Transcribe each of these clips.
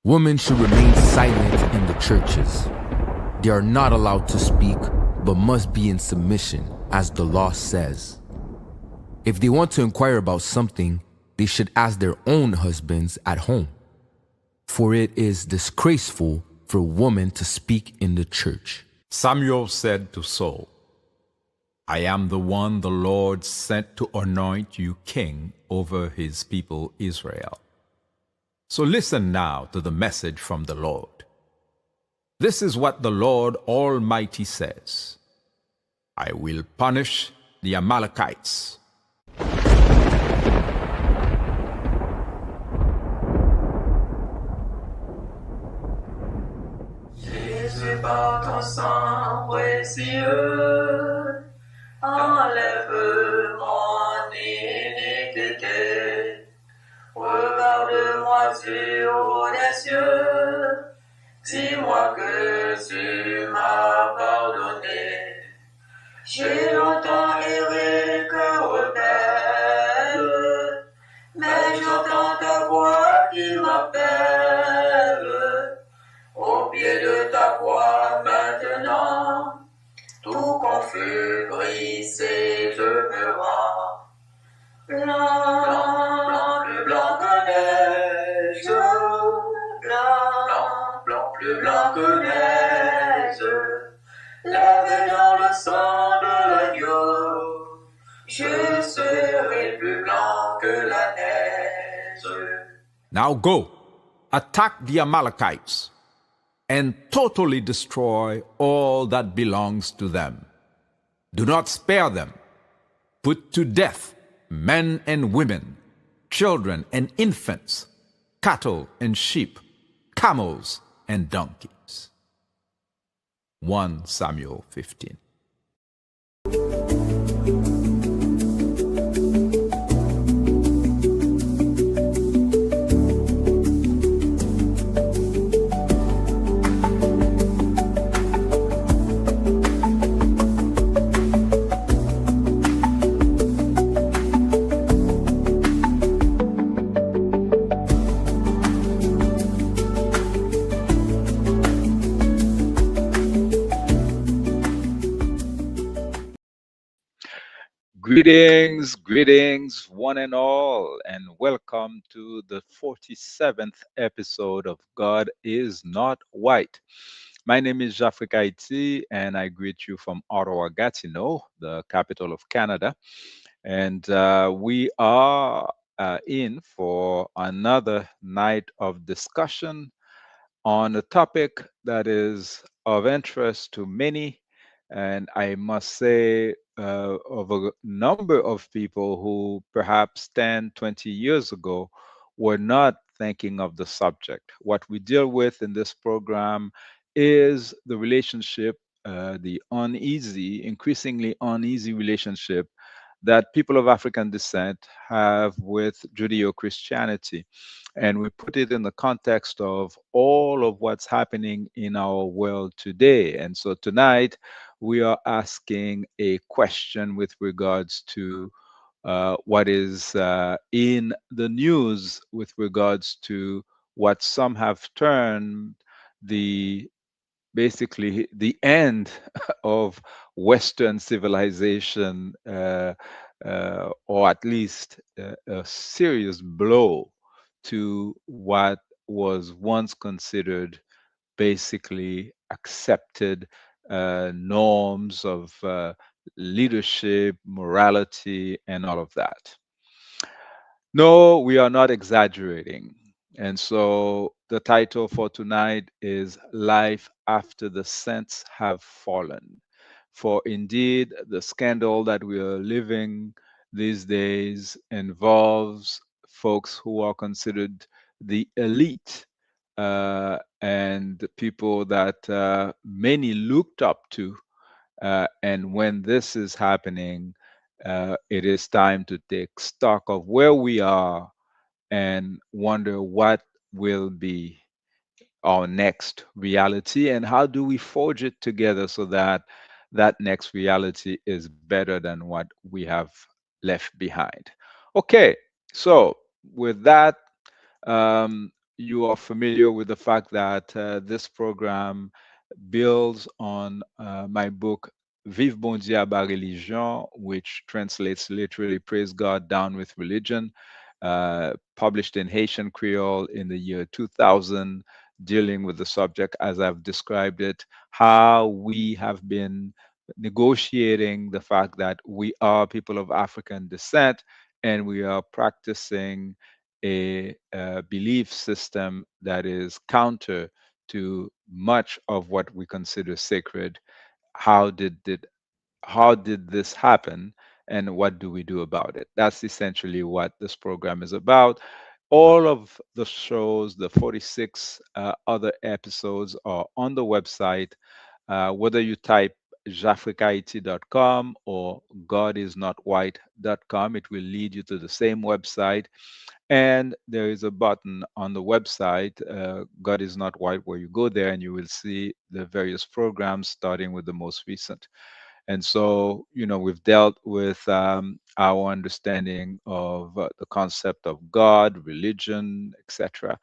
Women should remain silent in the churches. They are not allowed to speak, but must be in submission, as the law says. If they want to inquire about something, they should ask their own husbands at home. For it is disgraceful for a woman to speak in the church. Samuel said to Saul, I am the one the Lord sent to anoint you king over his people Israel. So listen now to the message from the Lord. This is what the Lord Almighty says. I will punish the Amalekites. Jésus, par ton sang précieux, enlève mon iniquité. Regarde-moi sur les cieux, dis-moi que tu m'as pardonné. J'ai longtemps erré cœur rebelle, mais j'entends ta voix qui m'appelle. Au pied de ta croix maintenant, tout confus, brisé, je me rends. Blanc, plus blanc que neige, blanc, plus blanc que neige, lavé dans le sang de l'agneau, je serai plus blanc que la neige. Now go, attack the Amalekites, and totally destroy all that belongs to them. Do not spare them. Put to death men and women, children and infants, cattle and sheep, camels and donkeys. 1 Samuel 15. Greetings, one and all, and welcome to the 47th episode of God is Not White. My name is Jafric Haiti, and I greet you from Ottawa, Gatineau, the capital of Canada. And we are in for another night of discussion on a topic that is of interest to many, and I must say, of a number of people who perhaps 10, 20 years ago were not thinking of the subject. What we deal with in this program is the relationship, the increasingly uneasy relationship that people of African descent have with Judeo-Christianity. And we put it in the context of all of what's happening in our world today. And so tonight, we are asking a question with regards to what is in the news with regards to what some have termed basically the end of Western civilization, or at least a serious blow to what was once considered basically accepted norms of leadership, morality, and all of that. No, we are not exaggerating. And so the title for tonight is Life After the Saints Have Fallen. For indeed, the scandal that we are living these days involves folks who are considered the elite and the people that many looked up to. And when this is happening, it is time to take stock of where we are and wonder what will be our next reality and how do we forge it together so that that next reality is better than what we have left behind. Okay, so with that, you are familiar with the fact that this program builds on my book Vive Bon Dieu à bas religion, which translates literally Praise God Down with Religion, published in Haitian Creole in the year 2000, dealing with the subject as I've described it, how we have been negotiating the fact that we are people of African descent and we are practicing a belief system that is counter to much of what we consider sacred. How did this happen, and what do we do about it? That's essentially what this program is about. All of the shows, the 46 other episodes, are on the website. Whether you type jafricaity.com or godisnotwhite.com, it will lead you to the same website. And there is a button on the website, God is Not White, where you go there and you will see the various programs, starting with the most recent. And so, we've dealt with our understanding of the concept of God, religion, etc.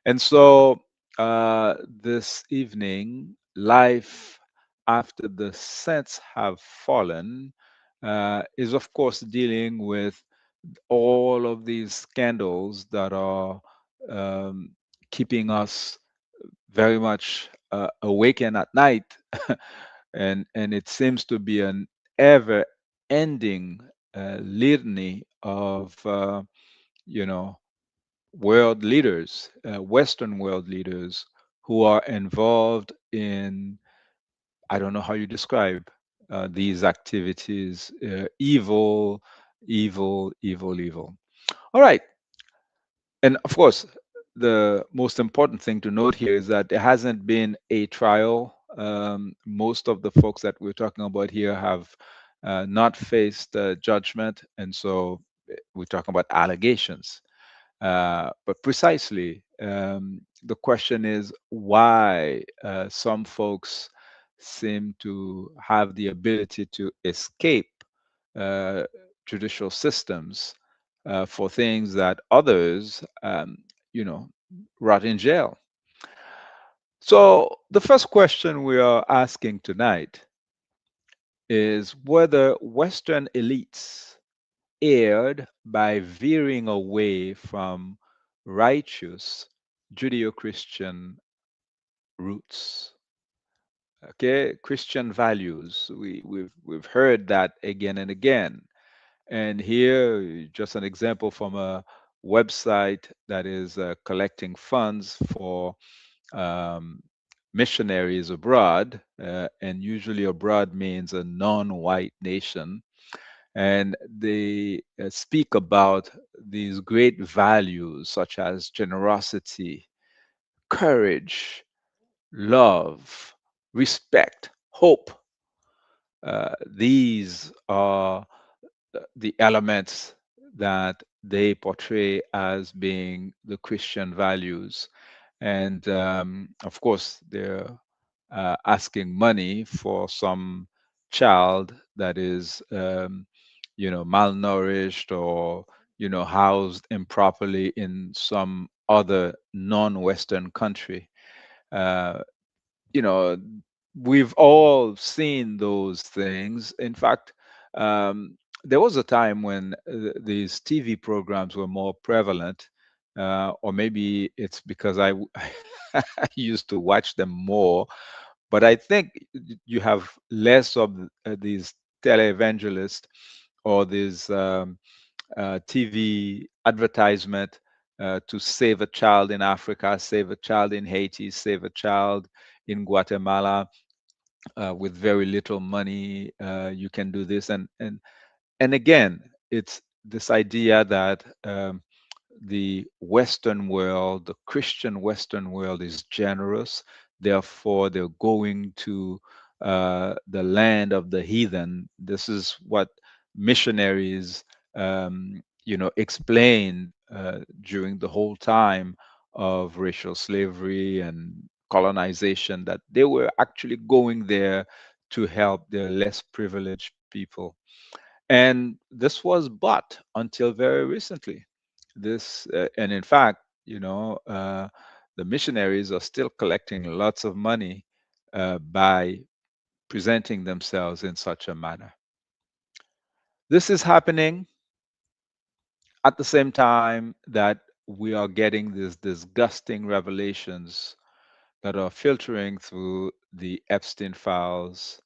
And so, this evening, life after the saints have fallen is, of course, dealing with all of these scandals that are um, keeping us very much awakened at night, and it seems to be an ever-ending litany of you know world leaders, Western world leaders, who are involved in, I don't know how you describe these activities, evil, evil, evil, evil. All right. And of course, the most important thing to note here is that there hasn't been a trial. Most of the folks that we're talking about here have not faced judgment. And so we're talking about allegations. But precisely, the question is why some folks seem to have the ability to escape uh, judicial systems for things that others, you know, rot in jail. So the first question we are asking tonight is whether Western elites erred by veering away from righteous Judeo-Christian roots. Okay, Christian values. We've heard that again and again. And here, just an example from a website that is collecting funds for um, missionaries abroad, and usually abroad means a non-white nation. And they speak about these great values such as generosity, courage, love, respect, hope. These are the elements that they portray as being the Christian values. And of course, they're asking money for some child that is, malnourished or, housed improperly in some other non-Western country. Uh, you know, we've all seen those things. In fact, there was a time when these TV programs were more prevalent, or maybe it's because I used to watch them more. But I think you have less of these televangelists or these TV advertisement to save a child in Africa, save a child in Haiti, save a child in Guatemala with very little money. You can do this, and again, it's this idea that the Western world, the Christian Western world, is generous. Therefore, they're going to the land of the heathen. This is what missionaries, explained during the whole time of racial slavery and colonization, that they were actually going there to help their less privileged people. And this was but until very recently. And in fact, You know, the missionaries are still collecting lots of money by presenting themselves in such a manner. This is happening at the same time that we are getting these disgusting revelations that are filtering through the Epstein files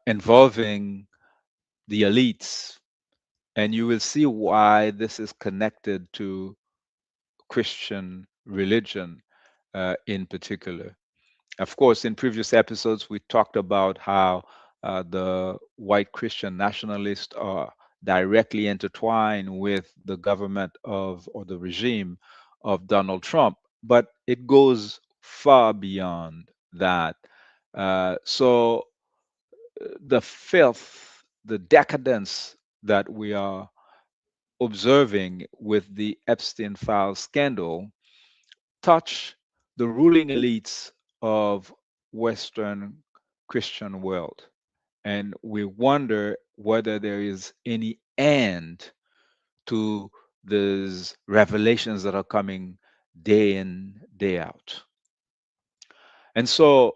involving the elites. And you will see why this is connected to Christian religion in particular. Of course, in previous episodes, we talked about how the white Christian nationalists are directly intertwined with the government of or the regime of Donald Trump, but it goes far beyond that. So the filth, the decadence that we are observing with the Epstein Files scandal touch the ruling elites of Western Christian world. And we wonder whether there is any end to these revelations that are coming day in, day out. And so,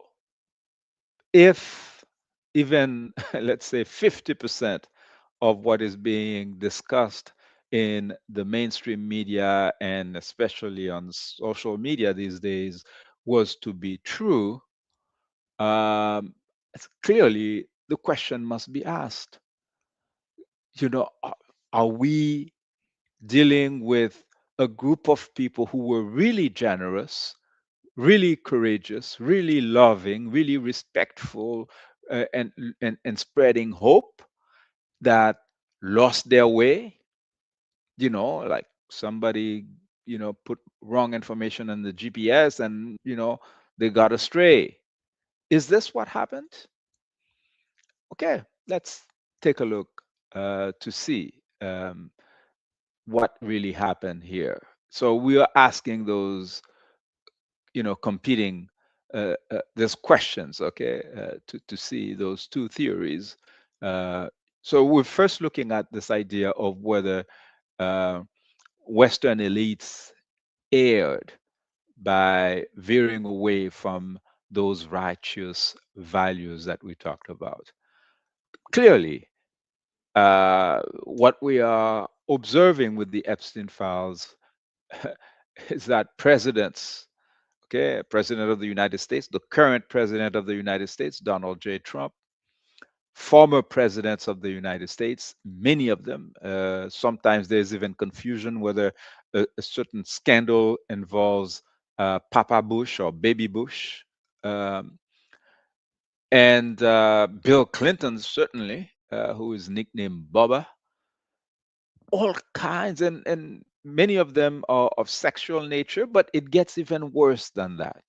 if even, let's say, 50% of what is being discussed in the mainstream media and especially on social media these days was to be true, clearly the question must be asked. Are we dealing with a group of people who were really generous, really courageous, really loving, really respectful, and spreading hope, that lost their way? Like somebody put wrong information in the GPS, and they got astray. Is this what happened? Okay, let's take a look to see what really happened here. So we are asking those competing there's questions, okay, to see those two theories. So we're first looking at this idea of whether uh, Western elites erred by veering away from those righteous values that we talked about. Clearly, what we are observing with the Epstein files is that presidents, okay, President of the United States, the current President of the United States, Donald J. Trump, former presidents of the United States, many of them. Sometimes there's even confusion whether a certain scandal involves Papa Bush or Baby Bush. Um, and Bill Clinton, certainly, who is nicknamed Bubba. All kinds, and many of them are of sexual nature, but it gets even worse than that.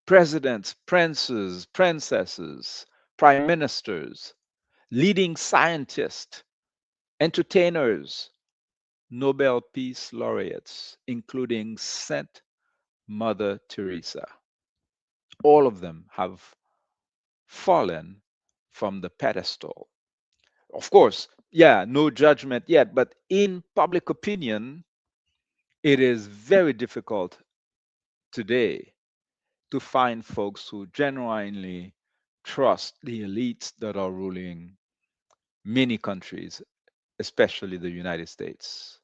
Presidents, princes, princesses, prime ministers, leading scientists, entertainers, Nobel Peace laureates, including Saint Mother Teresa. All of them have fallen from the pedestal. Of course, yeah, no judgment yet, but in public opinion, it is very difficult today to find folks who genuinely trust the elites that are ruling many countries, especially the United States.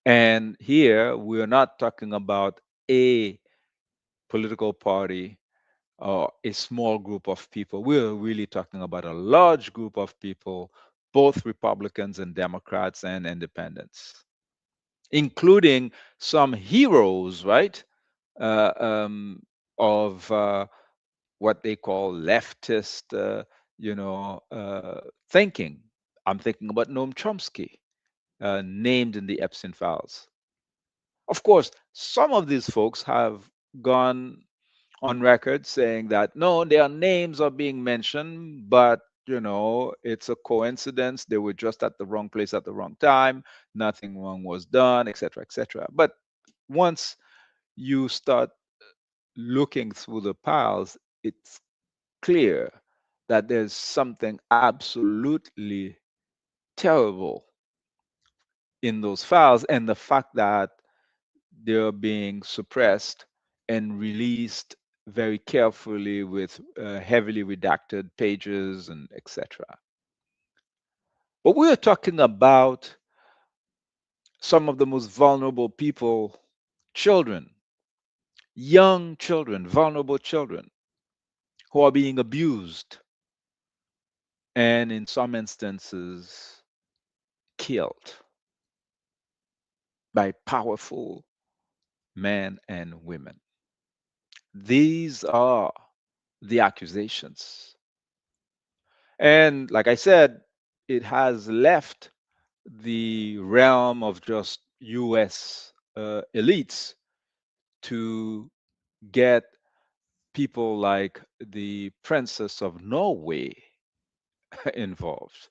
And here we're not talking about a political party or a small group of people. We're really talking about a large group of people, both Republicans and Democrats and independents, including some heroes, right? Uh, um, of what they call leftist, thinking. I'm thinking about Noam Chomsky, named in the Epstein files. Of course, some of these folks have gone on record saying that no, their names are being mentioned, but it's a coincidence. They were just at the wrong place at the wrong time. Nothing wrong was done, etc., etc. But once you start looking through the piles, it's clear that there's something absolutely terrible in those files, and the fact that they're being suppressed and released very carefully with heavily redacted pages and etc. But we're talking about some of the most vulnerable people, children, young children, vulnerable children who are being abused and in some instances killed by powerful men and women. These are the accusations. And like I said, it has left the realm of just US elites to get people like the Princess of Norway involved.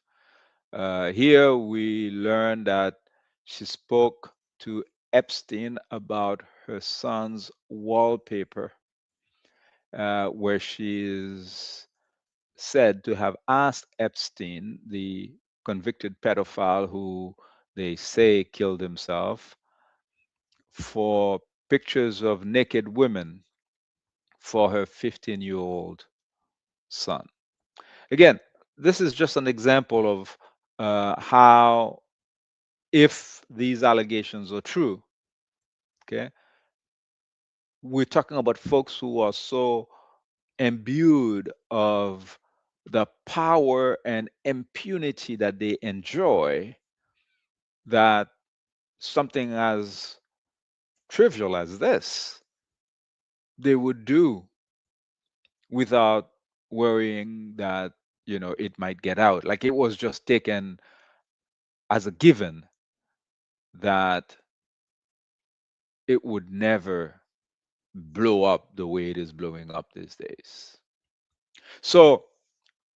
Here we learn that she spoke to Epstein about her son's wallpaper, where she is said to have asked Epstein, the convicted pedophile who they say killed himself, for pictures of naked women for her 15-year-old son. Again, this is just an example of how, if these allegations are true, okay, we're talking about folks who are so imbued of the power and impunity that they enjoy that something as trivial as this they would do without worrying that it might get out. Like it was just taken as a given that it would never blow up the way it is blowing up these days. So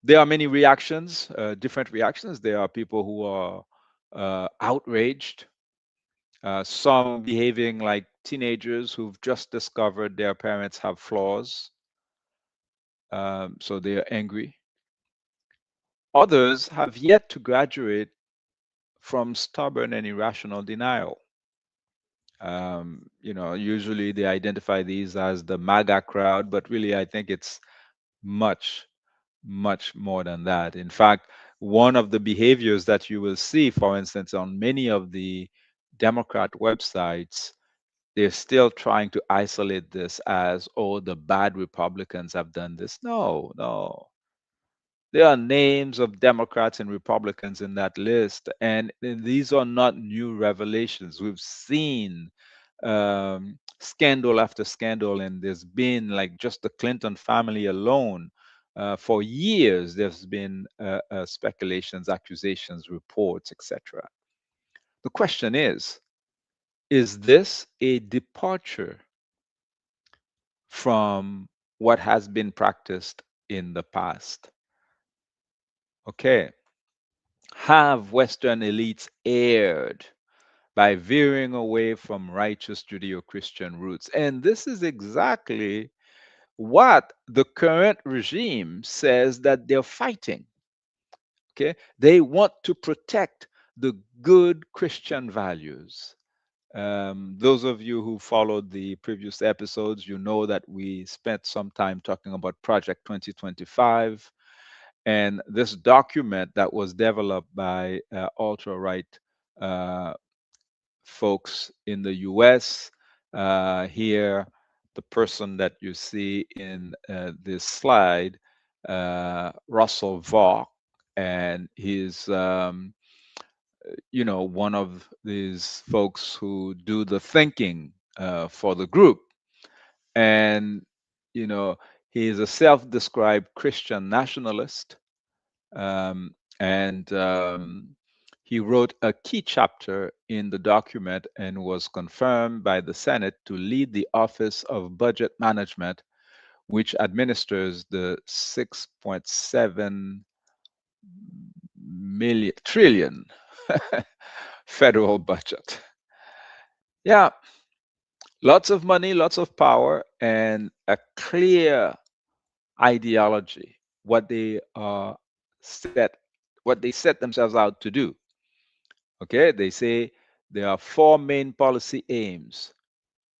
there are many reactions, different reactions. There are people who are outraged, some behaving like teenagers who've just discovered their parents have flaws, so they are angry. Others have yet to graduate from stubborn and irrational denial. Usually they identify these as the MAGA crowd, but really I think it's much, much more than that. In fact, one of the behaviors that you will see, for instance, on many of the Democrat websites, they're still trying to isolate this as, oh, the bad Republicans have done this. No, no. There are names of Democrats and Republicans in that list, and these are not new revelations. We've seen scandal after scandal, and there's been, like, just the Clinton family alone. For years, there's been speculations, accusations, reports, etc. The question is this a departure from what has been practiced in the past? Okay. Have Western elites erred by veering away from righteous Judeo-Christian roots? And this is exactly what the current regime says that they're fighting. Okay, they want to protect the good Christian values. Those of you who followed the previous episodes, you know that we spent some time talking about Project 2025 and this document that was developed by ultra-right uh, folks in the US. Here, the person that you see in this slide, Russell Vaugh, and he's one of these folks who do the thinking for the group. And he is a self-described Christian nationalist, and he wrote a key chapter in the document and was confirmed by the Senate to lead the Office of Budget Management, which administers the 6.7 trillion federal budget. Yeah, lots of money, lots of power, and a clear ideology, what they set themselves out to do. Okay, they say There are four main policy aims.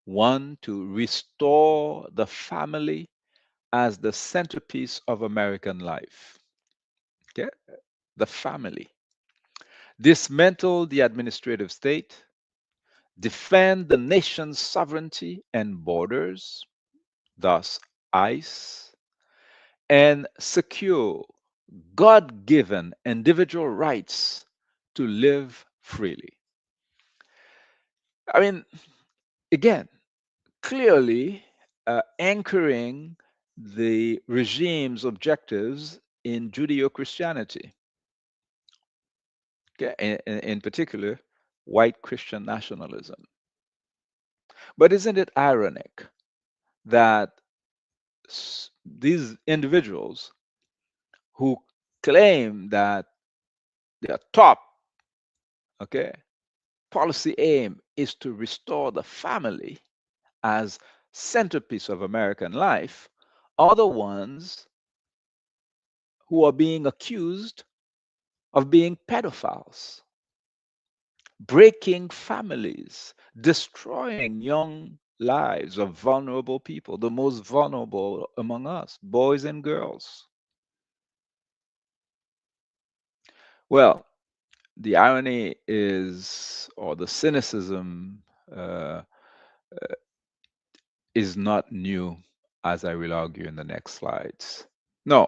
One, to restore the family as the centerpiece of American life. Okay? The family. Dismantle the administrative state, defend the nation's sovereignty and borders, thus ICE, and secure God given individual rights to live freely. I mean, again, clearly anchoring the regime's objectives in Judeo Christianity, okay? In particular, white Christian nationalism. But isn't it ironic that these individuals who claim that their top, okay, policy aim is to restore the family as centerpiece of American life are the ones who are being accused of being pedophiles, breaking families, destroying young lives of vulnerable people, the most vulnerable among us, boys and girls. Well, the irony is, or the cynicism uh, is not new, as I will argue in the next slides. No,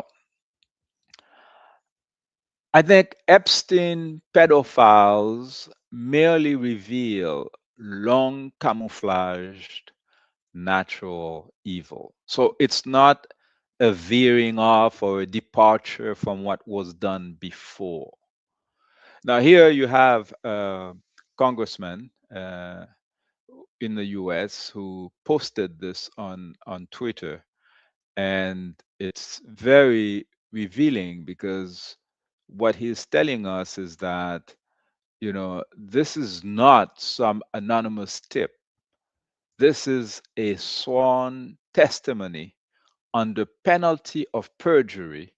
I think Epstein pedophiles merely reveal long camouflaged natural evil. So it's not a veering off or a departure from what was done before. Now, here you have a congressman in the US who posted this on Twitter, and it's very revealing because what he's telling us is that, this is not some anonymous tip. This is a sworn testimony under penalty of perjury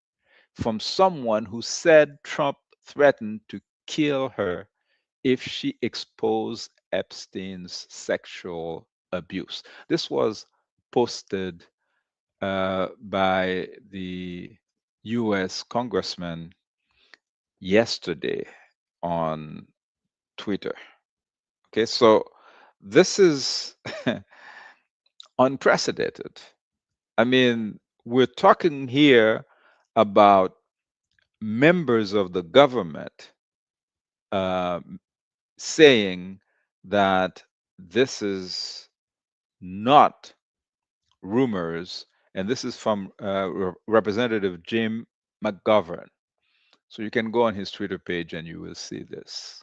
from someone who said Trump threatened to kill her if she exposed Epstein's sexual abuse. This was posted by the US congressman yesterday on Twitter. Okay, so this is unprecedented. I mean, we're talking here about members of the government saying that this is not rumors, and this is from Representative Jim McGovern. So you can go on his Twitter page and you will see this.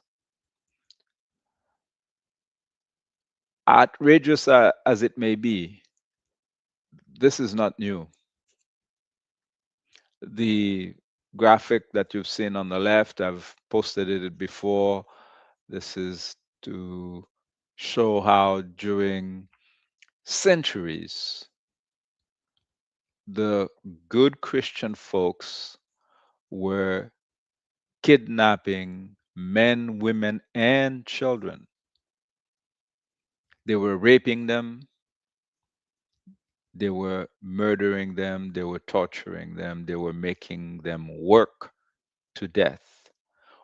Outrageous as it may be, this is not new. The graphic that you've seen on the left, I've posted it before. This is to show how during centuries, the good Christian folks were kidnapping men, women, and children. They were raping them, they were murdering them, they were torturing them, they were making them work to death.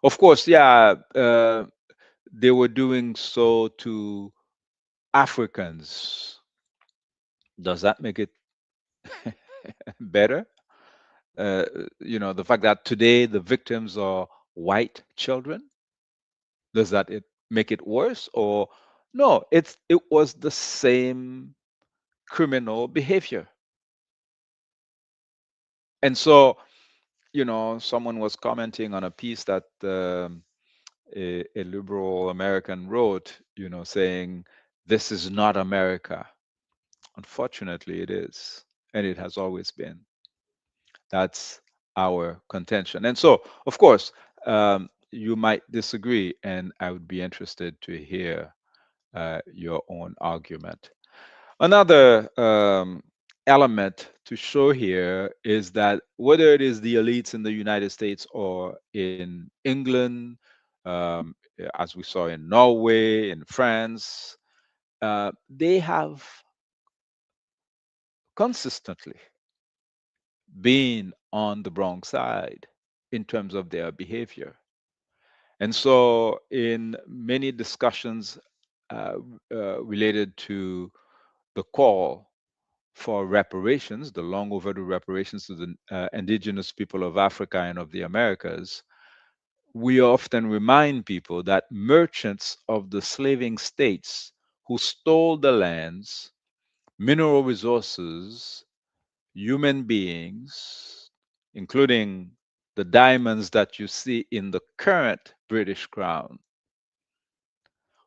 Of course, yeah, they were doing so to Africans. Does that make it better? The fact that today the victims are white children, does that make it worse? Or no, it was the same criminal behavior. And so, someone was commenting on a piece that a liberal American wrote, saying, this is not America. Unfortunately, it is, and it has always been. That's our contention. And so, of course, you might disagree, and I would be interested to hear your own argument. Another element to show here is that whether it is the elites in the United States or in England, as we saw in Norway, in France. They have consistently been on the wrong side in terms of their behavior. And so, in many discussions uh, related to the call for reparations, the long overdue reparations to the indigenous people of Africa and of the Americas, we often remind people that merchants of the slaving states who stole the lands, mineral resources, human beings, including the diamonds that you see in the current British Crown,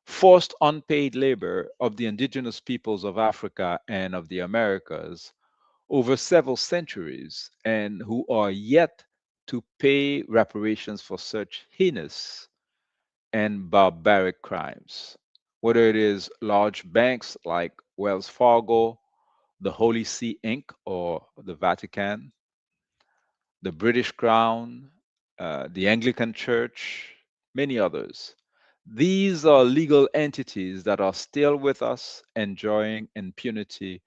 forced unpaid labor of the indigenous peoples of Africa and of the Americas over several centuries, and who are yet to pay reparations for such heinous and barbaric crimes. Whether it is large banks like Wells Fargo, the Holy See Inc., or the Vatican, the British Crown, the Anglican Church, many others. These are legal entities that are still with us, enjoying impunity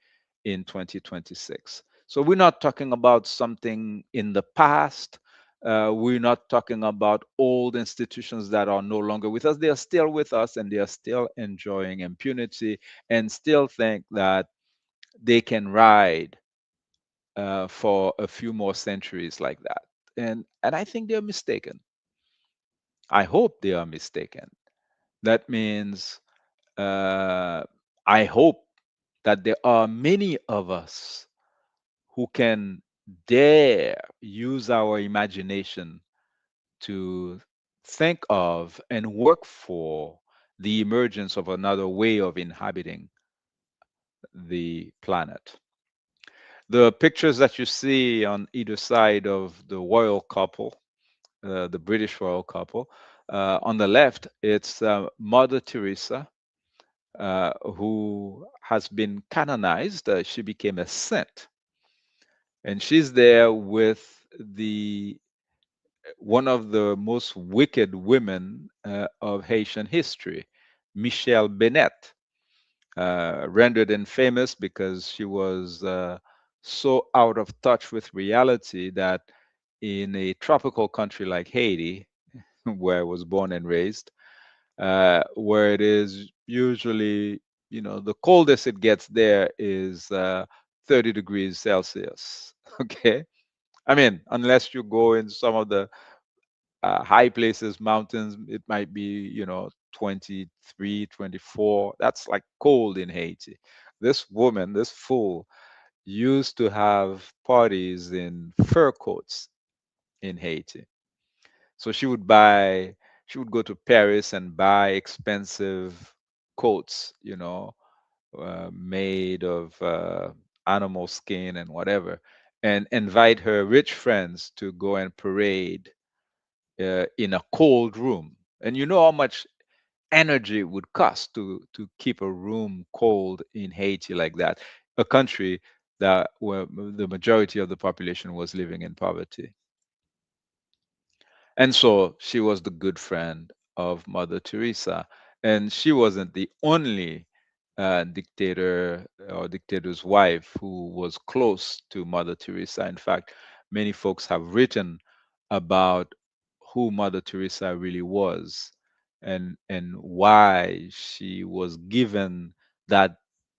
in 2026. So we're not talking about something in the past. We're not talking about old institutions that are no longer with us. They are still with us and they are still enjoying impunity and still think that they can ride for a few more centuries like that. And I think they're mistaken. I hope they are mistaken. That means uh, I hope that there are many of us who can dare use our imagination to think of and work for the emergence of another way of inhabiting the planet. The pictures that you see on either side of the royal couple, the British royal couple, on the left, it's Mother Teresa, who has been canonized. She became a saint, and she's there with the one of the most wicked women of Haitian history, Michelle Bennett, rendered infamous because she was so out of touch with reality that in a tropical country like Haiti, where I was born and raised, where it is usually, the coldest it gets there is 30 degrees Celsius. Okay. I mean, unless you go in some of the high places, mountains, it might be, 23, 24. That's like cold in Haiti. This woman, this fool, used to have parties in fur coats in Haiti. So she would go to Paris and buy expensive coats, made of animal skin and whatever, and invite her rich friends to go and parade in a cold room. And you know how much energy it would cost to keep a room cold in Haiti like that, a country that where the majority of the population was living in poverty. And so she was the good friend of Mother Teresa. And she wasn't the only dictator or dictator's wife who was close to Mother Teresa. In fact, many folks have written about who Mother Teresa really was and why she was given that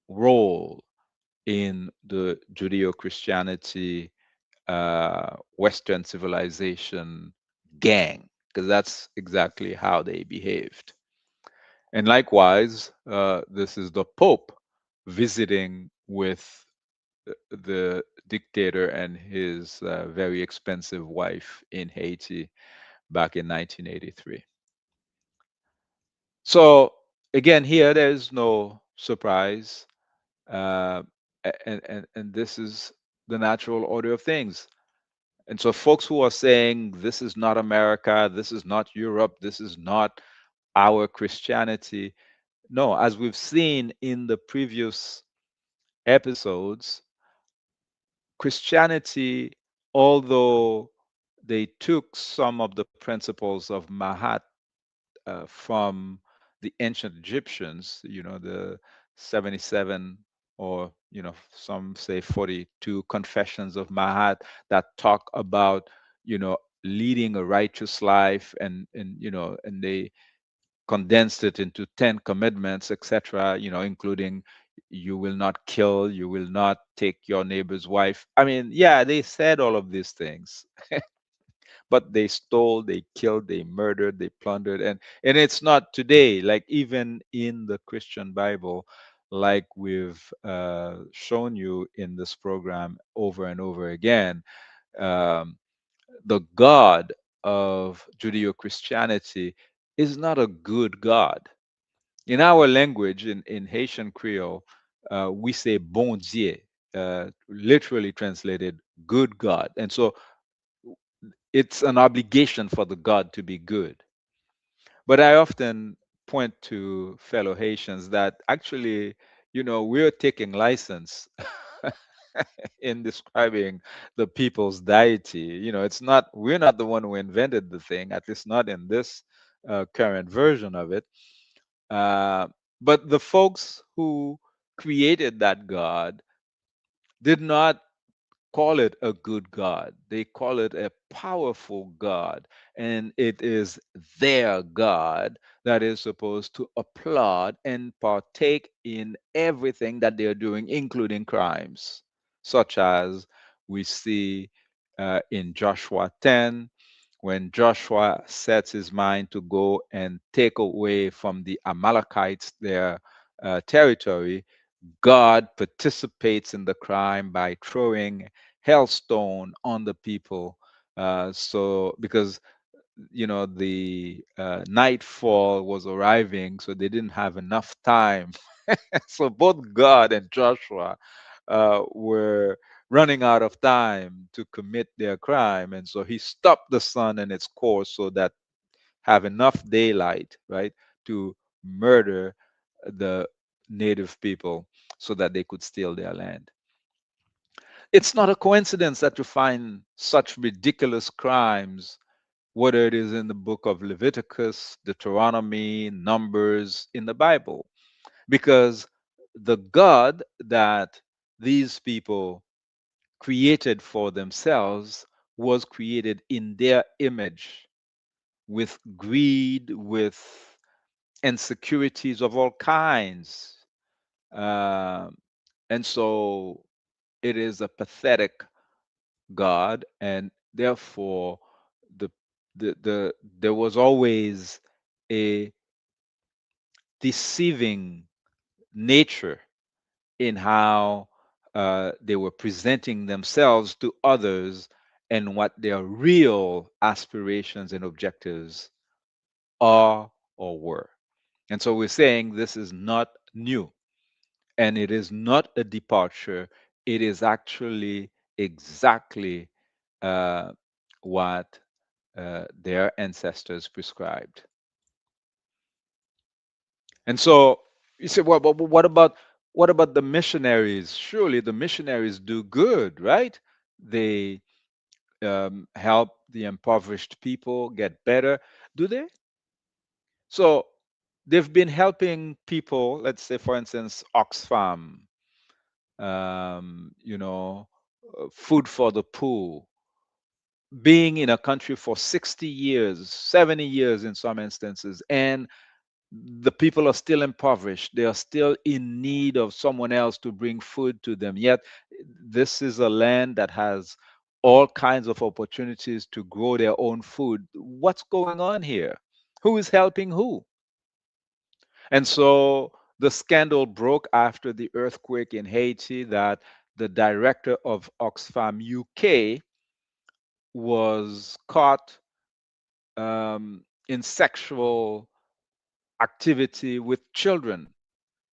role in the Judeo-Christianity Western civilization gang, because that's exactly how they behaved. And likewise, this is the Pope visiting with the dictator and his very expensive wife in Haiti back in 1983. So again, here there's no surprise, uh, and this is the natural order of things. And so, folks who are saying this is not America, this is not Europe, this is not our Christianity, no, as we've seen in the previous episodes, Christianity, although they took some of the principles of Mahat from the ancient Egyptians, the 77, or some say 42 confessions of Mahat that talk about leading a righteous life, and they condensed it into 10 commitments, etc., including you will not kill, you will not take your neighbor's wife. I mean, yeah, they said all of these things, but they stole, they killed, they murdered, they plundered, and it's not today. Like even in the Christian Bible, like we've shown you in this program over and over again, um, the God of Judeo-Christianity is not a good God. In our language, in Haitian Creole, we say bon Dieu, literally translated good God. And so it's an obligation for the God to be good. But I often point to fellow Haitians that actually, we're taking license in describing the people's deity. We're not the one who invented the thing, at least not in this current version of it. Uh, but the folks who created that God did not call it a good God. They call it a powerful God. And it is their God that is supposed to applaud and partake in everything that they're doing, including crimes, such as we see in Joshua 10, when Joshua sets his mind to go and take away from the Amalekites their territory. God participates in the crime by throwing hailstone on the people. So because the nightfall was arriving, so they didn't have enough time. So both God and Joshua were running out of time to commit their crime, and so he stopped the sun in its course so that have enough daylight, right, to murder the native people so that they could steal their land. It's not a coincidence that you find such ridiculous crimes, whether it is in the book of Leviticus, Deuteronomy, Numbers, in the Bible, because the God that these people created for themselves was created in their image, with greed, with insecurities of all kinds. Um, and so it is a pathetic God, and therefore the there was always a deceiving nature in how they were presenting themselves to others and what their real aspirations and objectives are or were. And so we're saying this is not new, and it is not a departure. It is actually exactly uh, what their ancestors prescribed. And so you say, well, but what about the missionaries? Surely the missionaries do good, right? They help the impoverished people get better. Do they? So they've been helping people. Let's say, for instance, Oxfam, food for the poor, being in a country for 60 years, 70 years in some instances, and the people are still impoverished. They are still in need of someone else to bring food to them. Yet, this is a land that has all kinds of opportunities to grow their own food. What's going on here? Who is helping who? And so the scandal broke after the earthquake in Haiti that the director of Oxfam UK was caught in sexual activity with children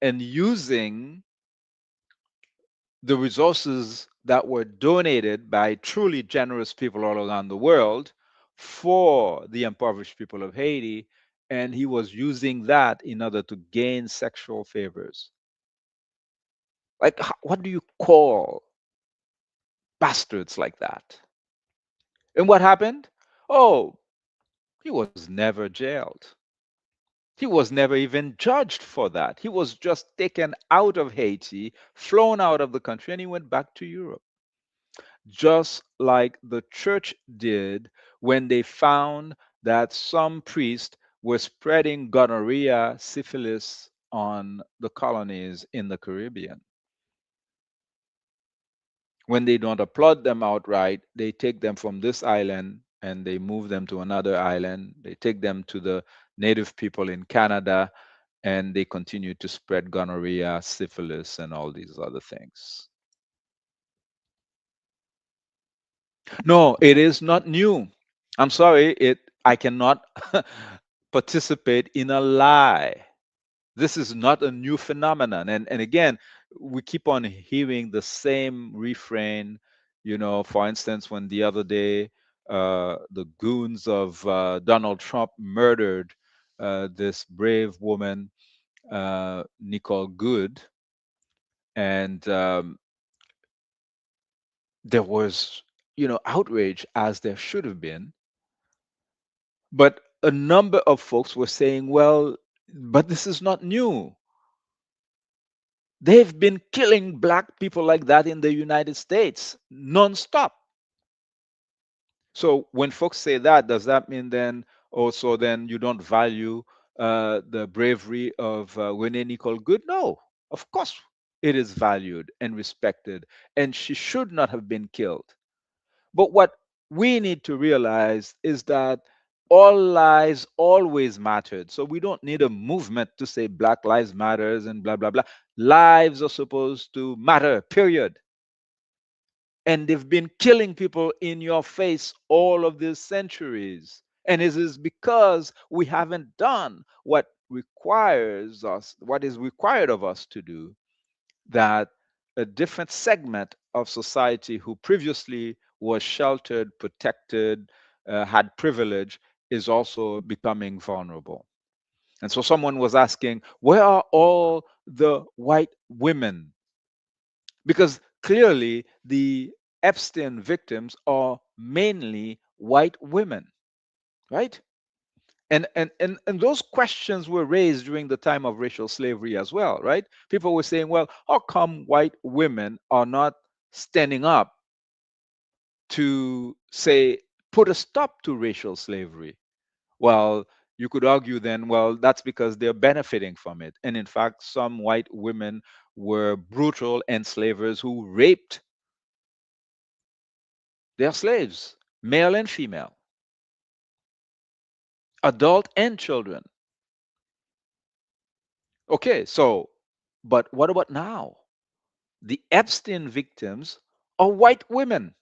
and using the resources that were donated by truly generous people all around the world for the impoverished people of Haiti. And he was using that in order to gain sexual favors. Like, what do you call bastards like that? And what happened? Oh, he was never jailed. He was never even judged for that. He was just taken out of Haiti, flown out of the country, and he went back to Europe. Just like the church did when they found that some priests were spreading gonorrhea, syphilis on the colonies in the Caribbean. When they don't applaud them outright, they take them from this island and they move them to another island. They take them to the native people in Canada and they continue to spread gonorrhea, syphilis, and all these other things. No, it is not new. I'm sorry, I cannot participate in a lie. This is not a new phenomenon. And again, we keep on hearing the same refrain. For instance, when the other day the goons of Donald Trump murdered this brave woman, Nicole Good, and there was, outrage, as there should have been. But a number of folks were saying, well, but this is not new. They've been killing black people like that in the United States nonstop. So when folks say that, does that mean then also then you don't value the bravery of Renee Nicole Good? No, of course it is valued and respected, and she should not have been killed. But what we need to realize is that all lives always mattered. So we don't need a movement to say Black Lives Matters and blah, blah, blah. Lives are supposed to matter, period. And they've been killing people in your face all of these centuries. And it is because we haven't done what is required of us to do, that a different segment of society who previously was sheltered, protected, had privilege, is also becoming vulnerable. And so someone was asking, where are all the white women? Because clearly the Epstein victims are mainly white women, right? And those questions were raised during the time of racial slavery as well, right? People were saying, well, how come white women are not standing up to say, put a stop to racial slavery? Well, you could argue then, well, that's because they're benefiting from it. And in fact, some white women were brutal enslavers who raped their slaves, male and female, adult and children. Okay, so, but what about now? The Epstein victims are white women.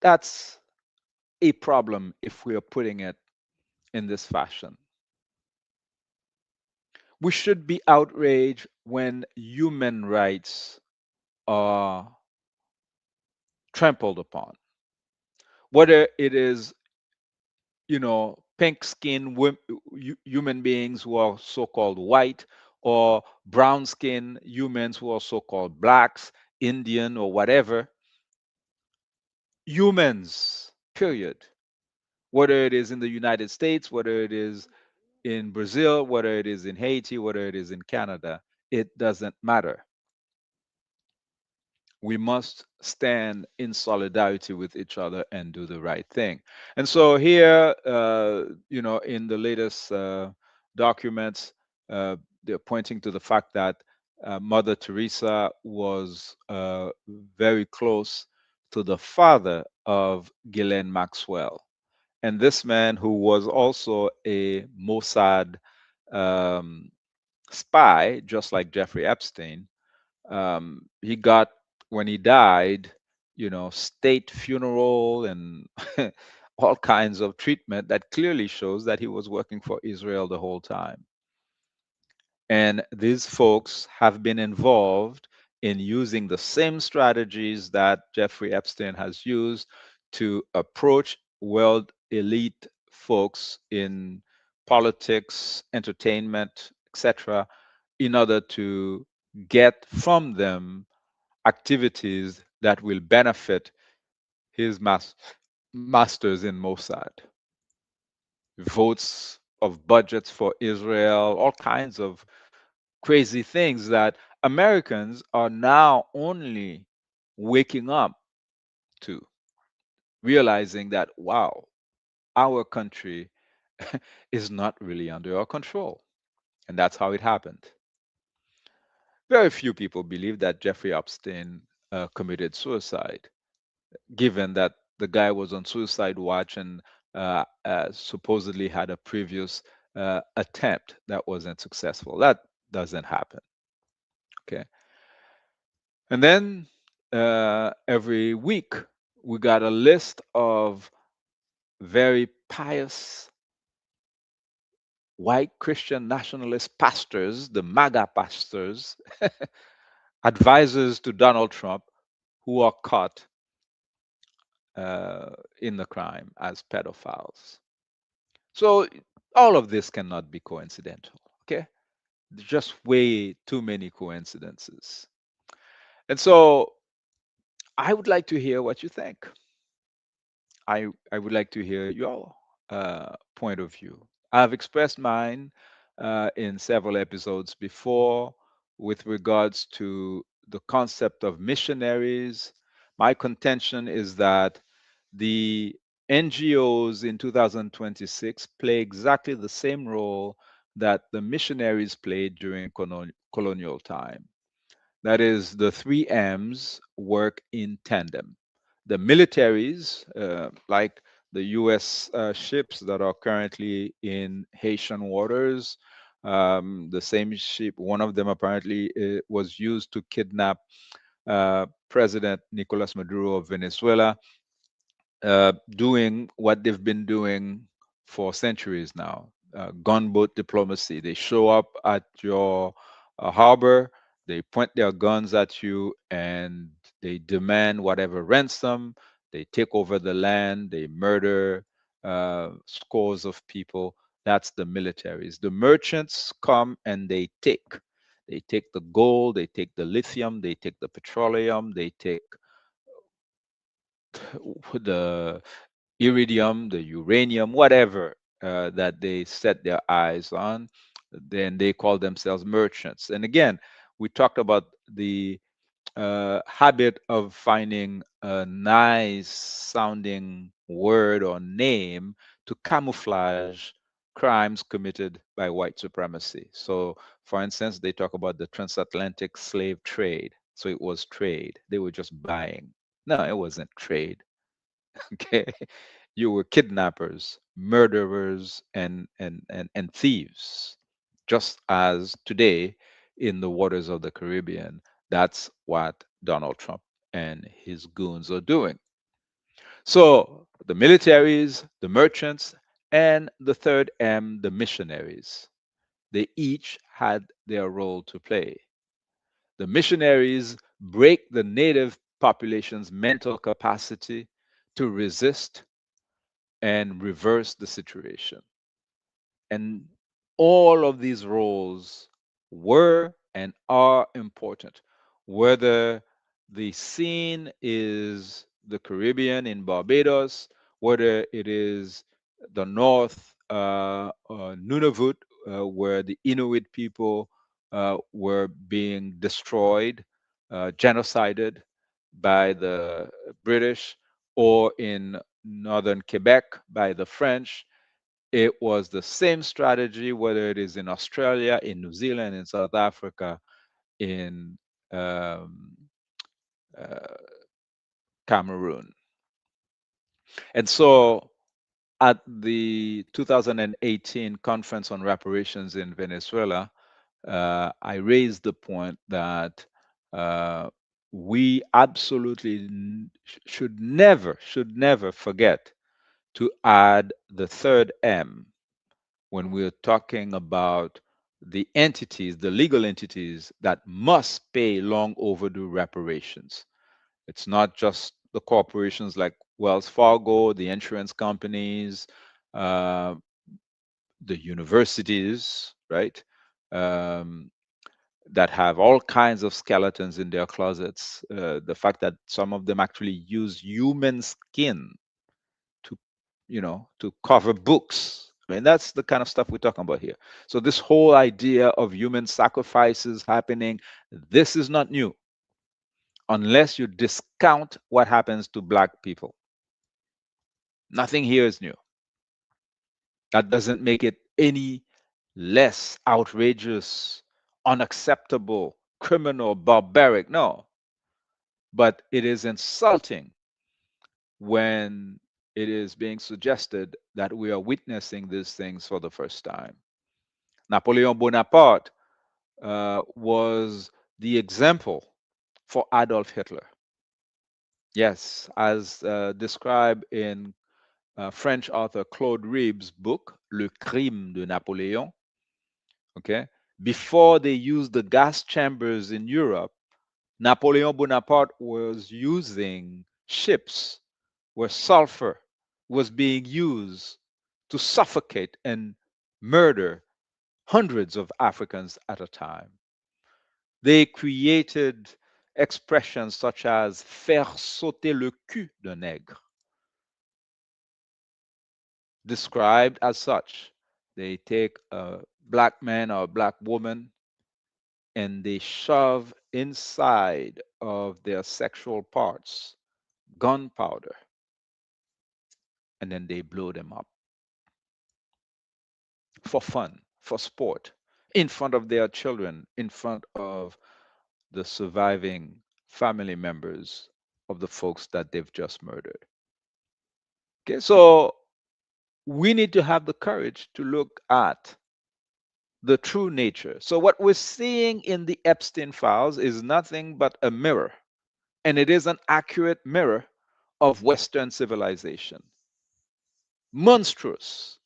That's a problem if we are putting it in this fashion. We should be outraged when human rights are trampled upon, whether it is, pink skinned human beings who are so called white, or brown skinned humans who are so called blacks, Indian, or whatever. Humans, period. Whether it is in the United States, whether it is in Brazil, whether it is in Haiti, whether it is in Canada, it doesn't matter. We must stand in solidarity with each other and do the right thing. And so here, in the latest documents, they're pointing to the fact that Mother Teresa was very close to the father of Ghislaine Maxwell. And this man, who was also a Mossad um, spy, just like Jeffrey Epstein, he got, when he died, state funeral and all kinds of treatment that clearly shows that he was working for Israel the whole time. And these folks have been involved in using the same strategies that Jeffrey Epstein has used to approach world elite folks in politics, entertainment, etc., in order to get from them activities that will benefit his masters in Mossad. votes of budgets for Israel, all kinds of crazy things that Americans are now only waking up to, realizing that, wow, our country is not really under our control. And that's how it happened. Very few people believe that Jeffrey Epstein committed suicide, given that the guy was on suicide watch and supposedly had a previous attempt that wasn't successful. That doesn't happen. Okay. And then every week, we got a list of very pious white Christian nationalist pastors, the MAGA pastors, advisors to Donald Trump, who are caught in the crime as pedophiles. So all of this cannot be coincidental. Okay, there's just way too many coincidences. And so I would like to hear what you think. I would like to hear your point of view. I've expressed mine in several episodes before with regards to the concept of missionaries. My contention is that the NGOs in 2026 play exactly the same role that the missionaries played during colonial time. That is, the three M's work in tandem. The militaries, like the US ships that are currently in Haitian waters, the same ship, one of them apparently was used to kidnap President Nicolas Maduro of Venezuela, doing what they've been doing for centuries now, gunboat diplomacy. They show up at your harbor, they point their guns at you, and they demand whatever ransom. They take over the land, they murder scores of people. That's the militaries. The merchants come and they take. They take the gold, they take the lithium, they take the petroleum, they take the iridium, the uranium, whatever that they set their eyes on, then they call themselves merchants. And again, we talked about the habit of finding a nice sounding word or name to camouflage crimes committed by white supremacy. So, for instance, they talk about the transatlantic slave trade. So it was trade. They were just buying. No, it wasn't trade. Okay, you were kidnappers, murderers, and thieves, just as today in the waters of the Caribbean. That's what Donald Trump and his goons are doing. So the militaries, the merchants, and the third M, the missionaries, they each had their role to play. The missionaries break the native population's mental capacity to resist and reverse the situation. And all of these roles were and are important, whether the scene is the Caribbean in Barbados, whether it is the North, Nunavut, where the Inuit people were being destroyed, genocided by the British, or in northern Quebec by the French. It was the same strategy, whether it is in Australia, in New Zealand, in South Africa, in um, uh, Cameroon. And so at the 2018 conference on reparations in Venezuela, I raised the point that uh, we absolutely should never forget to add the third M when we're talking about the entities, the legal entities that must pay long overdue reparations. It's not just the corporations like Wells Fargo, the insurance companies, uh, the universities, right? Um, that have all kinds of skeletons in their closets. The fact that some of them actually use human skin to, to cover books, I mean, that's the kind of stuff we're talking about here. So this whole idea of human sacrifices happening, this is not new unless you discount what happens to black people. Nothing here is new. That doesn't make it any less outrageous, unacceptable, criminal, barbaric. No, but it is insulting when it is being suggested that we are witnessing these things for the first time. Napoleon Bonaparte was the example for Adolf Hitler. Yes, as described in French author Claude Ribes' book, Le Crime de Napoléon. Okay, before they used the gas chambers in Europe, Napoleon Bonaparte was using ships where sulfur was being used to suffocate and murder hundreds of Africans at a time. They created expressions such as faire sauter le cul d'un nègre, described as such. They take a black man or a black woman and they shove inside of their sexual parts gunpowder and then they blow them up for fun, for sport, in front of their children, in front of the surviving family members of the folks that they've just murdered. Okay, so we need to have the courage to look at the true nature. So, what we're seeing in the Epstein files is nothing but a mirror, and it is an accurate mirror of Western civilization. Monstrous.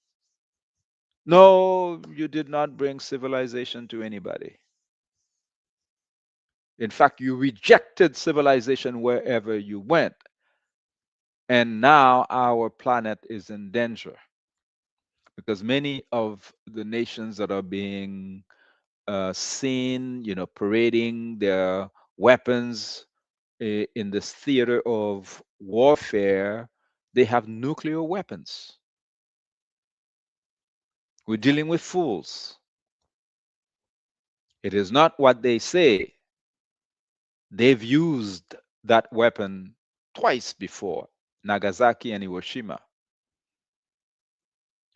No, you did not bring civilization to anybody. In fact, you rejected civilization wherever you went. And now our planet is in danger because many of the nations that are being seen, parading their weapons in this theater of warfare, they have nuclear weapons. We're dealing with fools. It is not what they say. They've used that weapon twice before, Nagasaki and Hiroshima.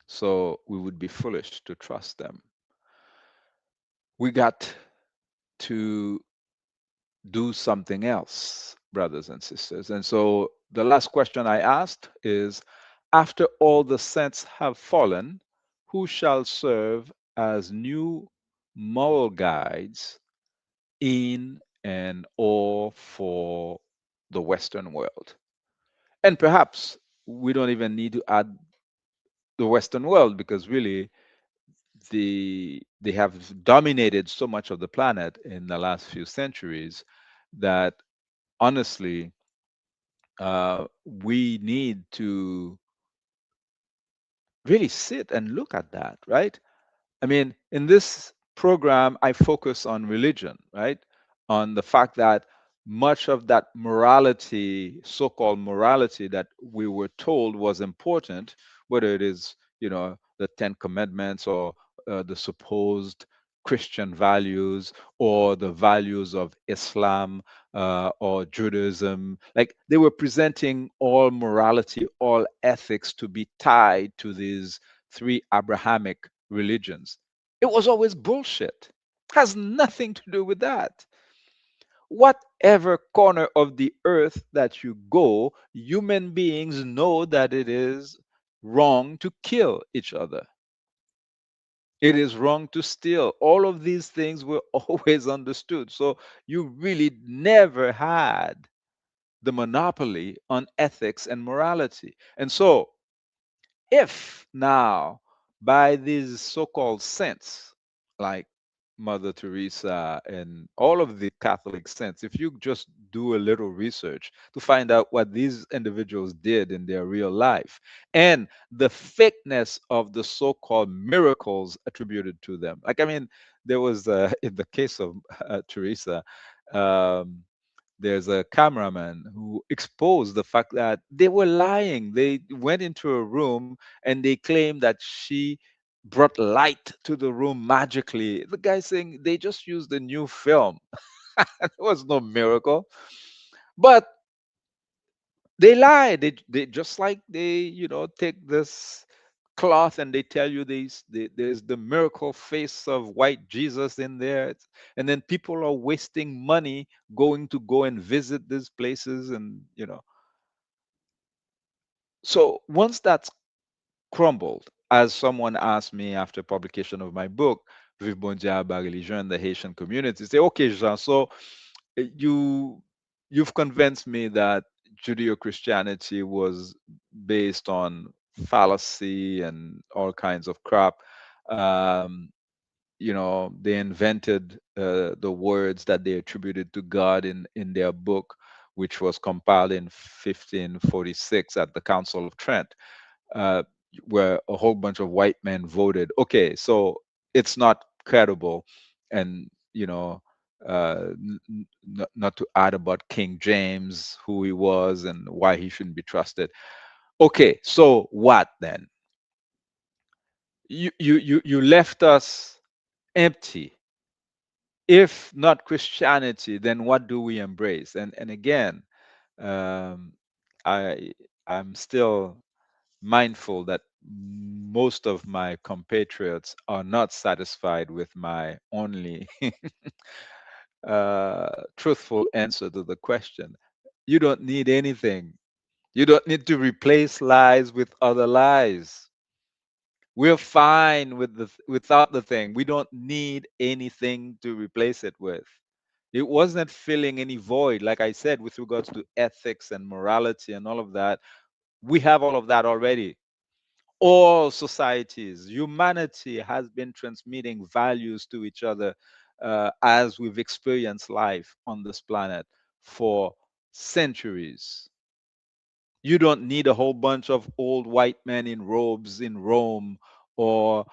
So we would be foolish to trust them. We got to do something else, brothers and sisters. And so the last question I asked is, after all the saints have fallen, who shall serve as new moral guides in and or for the Western world? And perhaps we don't even need to add the Western world because really they have dominated so much of the planet in the last few centuries that honestly we need to really sit and look at that, right? I mean, in this program, I focus on religion, right? On the fact that much of that morality, so-called morality that we were told was important, whether it is, the Ten Commandments or the supposed Christian values or the values of Islam or Judaism, like they were presenting all morality, all ethics to be tied to these three Abrahamic religions. It was always bullshit. Has nothing to do with that. Whatever corner of the earth that you go, human beings know that it is wrong to kill each other. It is wrong to steal. All of these things were always understood. So you really never had the monopoly on ethics and morality. And so if now, by these so-called saints, like Mother Teresa and all of the Catholic saints, if you just do a little research to find out what these individuals did in their real life and the fakeness of the so-called miracles attributed to them. Like, I mean, there was, in the case of Teresa, um, there's a cameraman who exposed the fact that they were lying. They went into a room and they claimed that she brought light to the room magically. The guy saying they just used a new film. It was no miracle. But they lie. They just like they, take this cloth and they tell you there's the miracle face of white Jesus in there. And then people are wasting money going to go and visit these places. And, so once that's crumbled, as someone asked me after publication of my book, Vive Bon Dia Ba Religion in the Haitian community, say, okay, Jean, so uh, you you've convinced me that Judeo-Christianity was based on fallacy and all kinds of crap. Um, they invented the words that they attributed to God in their book, which was compiled in 1546 at the Council of Trent, uh, where a whole bunch of white men voted. Okay, so it's not credible, and not to add about King James, who he was and why he shouldn't be trusted. Okay, so what then? You left us empty. If not Christianity, then what do we embrace? And again, um, I I'm still mindful that most of my compatriots are not satisfied with my only truthful answer to the question. You don't need anything. You don't need to replace lies with other lies. We're fine without the thing. We don't need anything to replace it with. It wasn't filling any void, like I said, with regards to ethics and morality and all of that. We have all of that already. All societies, humanity has been transmitting values to each other as we've experienced life on this planet for centuries. You don't need a whole bunch of old white men in robes in Rome or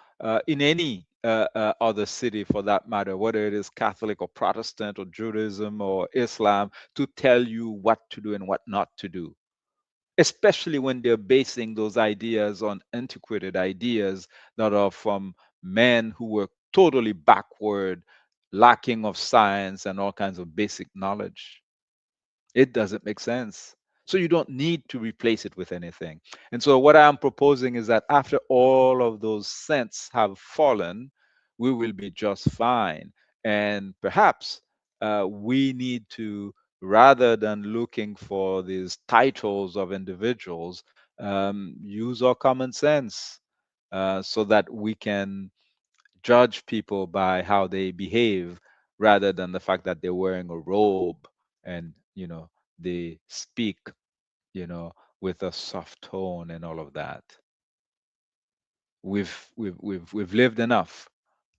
in any other city for that matter, whether it is Catholic or Protestant or Judaism or Islam, to tell you what to do and what not to do, especially when they're basing those ideas on antiquated ideas that are from men who were totally backward, lacking of science and all kinds of basic knowledge. It doesn't make sense. So you don't need to replace it with anything. And so what I'm proposing is that after all of those scents have fallen, we will be just fine. And perhaps we need to, rather than looking for these titles of individuals, use our common sense so that we can judge people by how they behave rather than the fact that they're wearing a robe and they speak you know with a soft tone and all of that. We've lived enough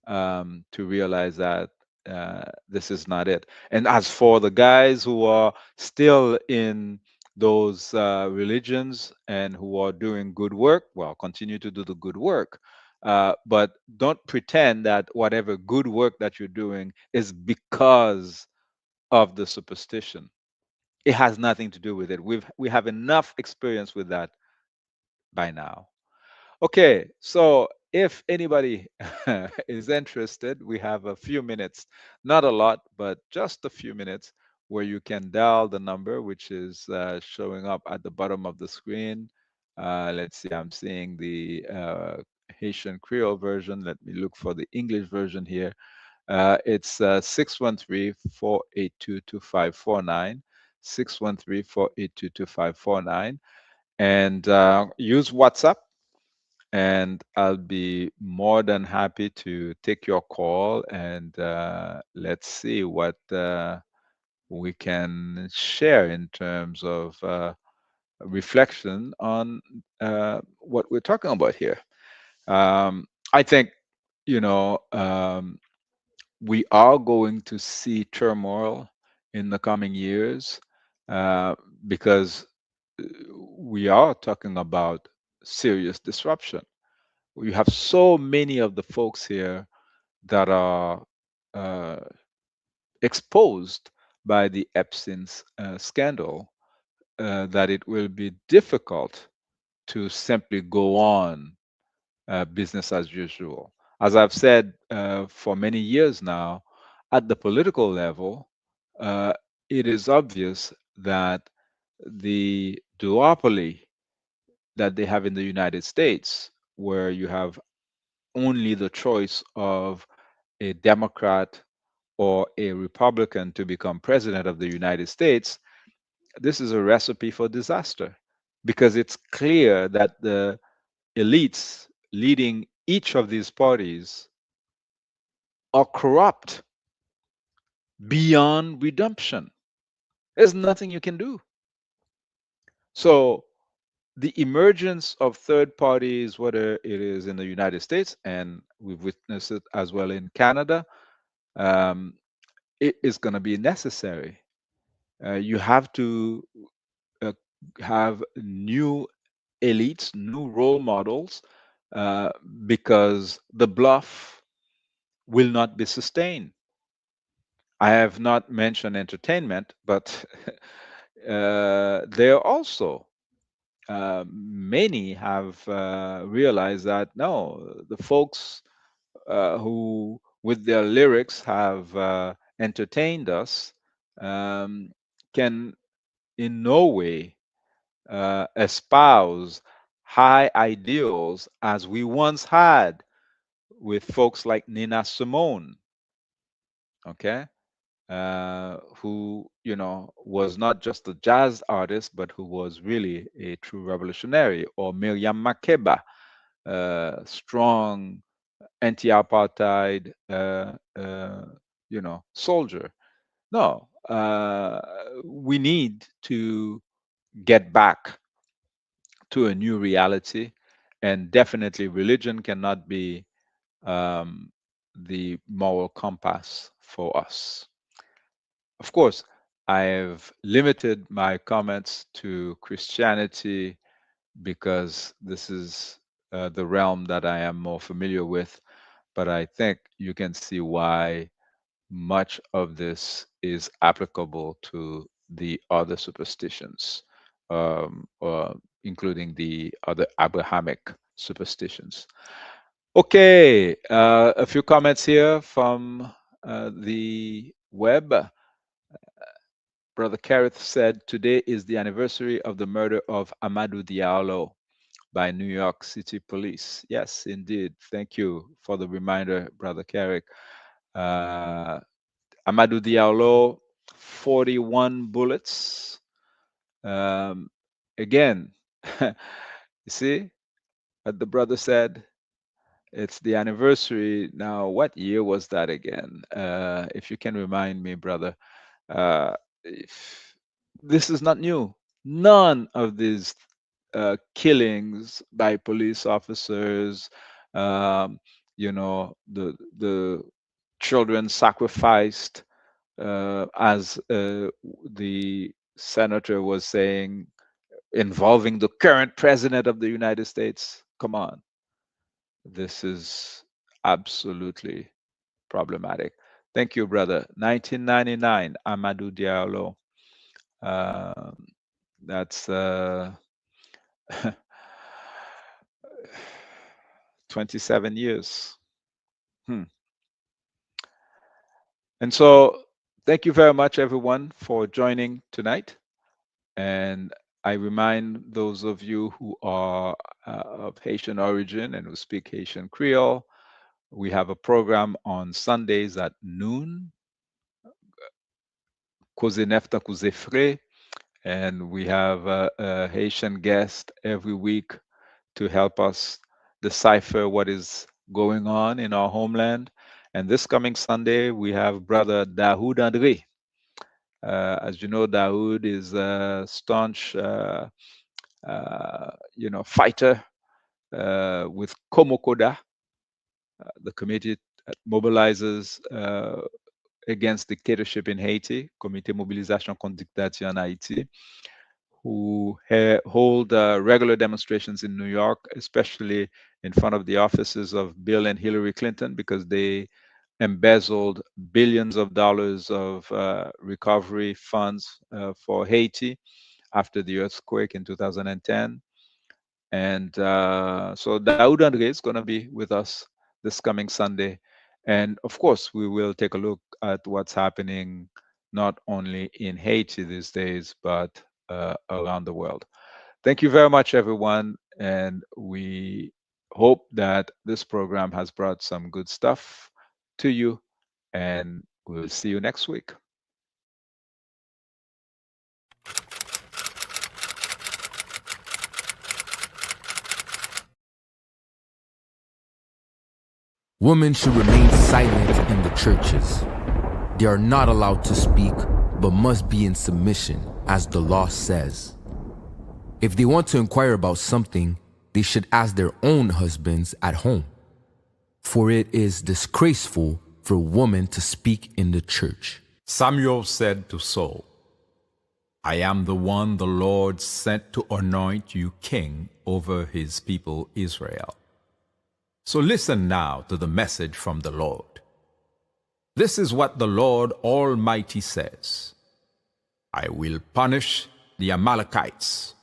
to realize that this is not it. And as for the guys who are still in those religions and who are doing good work, well, continue to do the good work. But don't pretend that whatever good work that you're doing is because of the superstition. It has nothing to do with it. We have enough experience with that by now. Okay, so if anybody is interested, we have a few minutes, not a lot, but just a few minutes, where you can dial the number, which is showing up at the bottom of the screen. Let's see, I'm seeing the Haitian Creole version. Let me look for the English version here. It's 613 and use WhatsApp, and I'll be more than happy to take your call and let's see what we can share in terms of reflection on what we're talking about here. I think, you know, we are going to see turmoil in the coming years uh, because we are talking about serious disruption. We have so many of the folks here that are uh, exposed by the Epstein scandal that it will be difficult to simply go on business as usual. As I've said for many years now, at the political level, uh, it is obvious that the duopoly that they have in the United States, where you have only the choice of a Democrat or a Republican to become president of the United States, this is a recipe for disaster because it's clear that the elites leading each of these parties are corrupt beyond redemption. There's nothing you can do. So, the emergence of third parties, whether it is in the United States and we've witnessed it as well in Canada, um, it is going to be necessary. You have to uh, have new elites, new role models, uh, because the bluff will not be sustained. I have not mentioned entertainment, but there also many have realized that no, the folks who, with their lyrics, have entertained us um, can in no way espouse high ideals as we once had with folks like Nina Simone, okay, who was not just a jazz artist, but who was really a true revolutionary, or Miriam Makeba, strong anti-apartheid, soldier. No, we need to get back to a new reality, and definitely religion cannot be um, the moral compass for us. Of course, I've limited my comments to Christianity because this is the realm that I am more familiar with, but I think you can see why much of this is applicable to the other superstitions, including the other Abrahamic superstitions. Okay, a few comments here from the web. Brother Kareth said, today is the anniversary of the murder of Amadou Diallo by New York City Police. Yes, indeed. Thank you for the reminder, Brother Carrick. Amadou Diallo, 41 bullets. Again, you see what the brother said? It's the anniversary. Now, what year was that again? If you can remind me, brother. Uh, this is not new. None of these killings by police officers, the children sacrificed, as the senator was saying, involving the current president of the United States. Come on, this is absolutely problematic. Thank you, brother. 1999, Amadou Diallo. That's 27 years. And so, thank you very much, everyone, for joining tonight. And I remind those of you who are of Haitian origin and who speak Haitian Creole, we have a program on Sundays at noon, Cause Nefta Cause Frais, and we have a Haitian guest every week to help us decipher what is going on in our homeland. And this coming Sunday, we have Brother Dahoud Andre. As you know, Dahoud is a staunch, fighter with Komokoda, the committee that mobilizes against dictatorship in Haiti, Comité Mobilisation contre Dictature en Haïti, who hold regular demonstrations in New York, especially in front of the offices of Bill and Hillary Clinton, because they embezzled billions of dollars of recovery funds for Haiti after the earthquake in 2010. And so Daoud Andre is going to be with us this coming Sunday. And of course, we will take a look at what's happening not only in Haiti these days, but around the world. Thank you very much, everyone. And we hope that this program has brought some good stuff to you. And we'll see you next week. Women should remain silent in the churches. They are not allowed to speak, but must be in submission, as the law says. If they want to inquire about something, they should ask their own husbands at home. For it is disgraceful for a woman to speak in the church. Samuel said to Saul, I am the one the Lord sent to anoint you king over his people Israel. So listen now to the message from the Lord. This is what the Lord Almighty says. I will punish the Amalekites.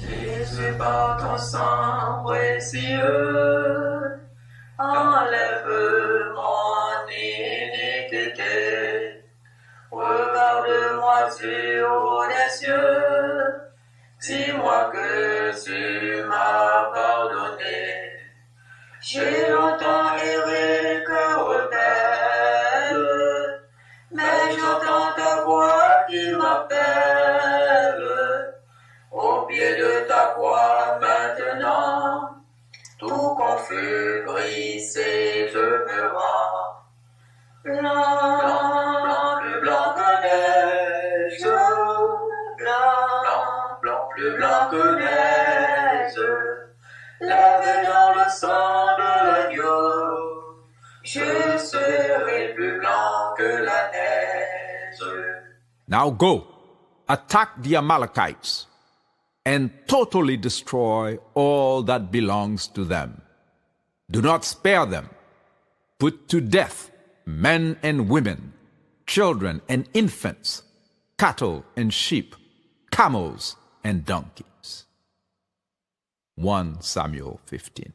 Jésus, par ton sang précieux, enlève mon iniquité. Regarde-moi sur les cieux, dis-moi que tu m'as pardonné. J'ai longtemps erré cœur rebelle, mais j'entends ta voix qui m'appelle. Au pied de ta croix maintenant, tout confus, brisé, je me rends. Blanc, blanc, plus blanc que neige, blanc, blanc, plus blanc que neige, lavé dans le sang de l'agneau, je serai plus blanc que la neige. Now go, attack the Amalekites, and totally destroy all that belongs to them. Do not spare them. Put to death men and women, children and infants, cattle and sheep, camels and donkeys. 1 Samuel 15.